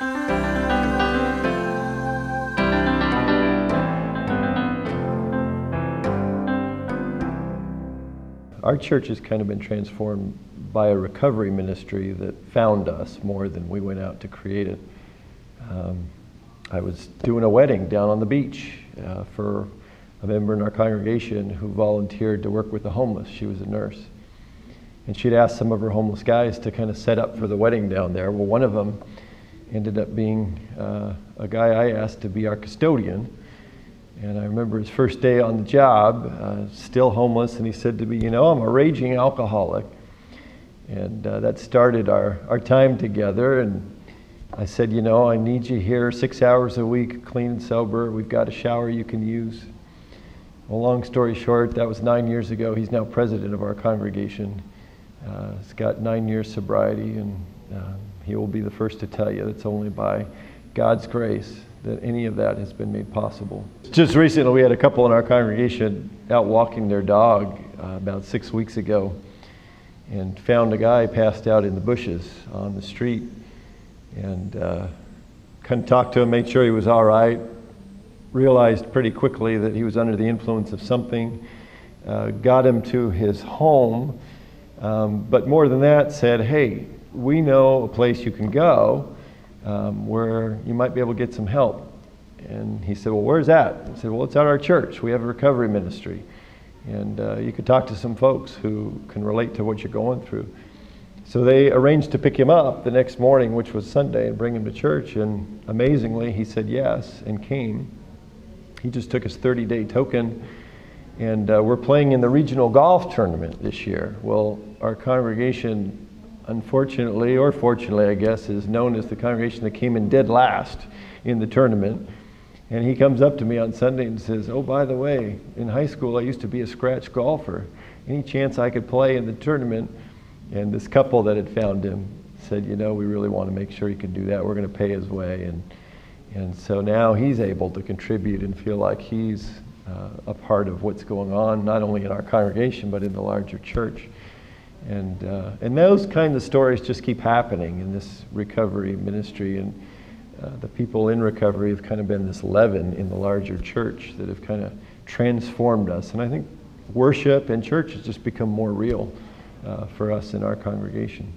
Our church has kind of been transformed by a recovery ministry that found us more than we went out to create it. I was doing a wedding down on the beach for a member in our congregation who volunteered to work with the homeless. She was a nurse. And she'd asked some of her homeless guys to kind of set up for the wedding down there. Well, one of them ended up being a guy I asked to be our custodian. And I remember his first day on the job, still homeless, and he said to me, you know, I'm a raging alcoholic. And that started our time together. And I said, you know, I need you here 6 hours a week, clean and sober. We've got a shower you can use. Well, long story short, that was 9 years ago. He's now president of our congregation. He's got 9 years sobriety, and he will be the first to tell you it's only by God's grace that any of that has been made possible. Just recently, we had a couple in our congregation out walking their dog about 6 weeks ago, and found a guy passed out in the bushes on the street, and kind of talked to him, made sure he was all right, realized pretty quickly that he was under the influence of something, got him to his home, but more than that said, hey, we know a place you can go where you might be able to get some help. And he said, well, where's that? I said, well, it's at our church. We have a recovery ministry. And you could talk to some folks who can relate to what you're going through. So they arranged to pick him up the next morning, which was Sunday, and bring him to church. And amazingly, he said yes and came. He just took his 30-day token. And we're playing in the regional golf tournament this year. Well, our congregation, unfortunately, or fortunately, I guess, is known as the congregation that came in dead last in the tournament. And he comes up to me on Sunday and says, oh, by the way, in high school I used to be a scratch golfer. Any chance I could play in the tournament? And this couple that had found him said, you know, we really want to make sure he can do that. We're going to pay his way. And so now he's able to contribute and feel like he's a part of what's going on, not only in our congregation, but in the larger church. And those kinds of stories just keep happening in this recovery ministry. And the people in recovery have kind of been this leaven in the larger church that have kind of transformed us. And I think worship and church has just become more real for us in our congregation.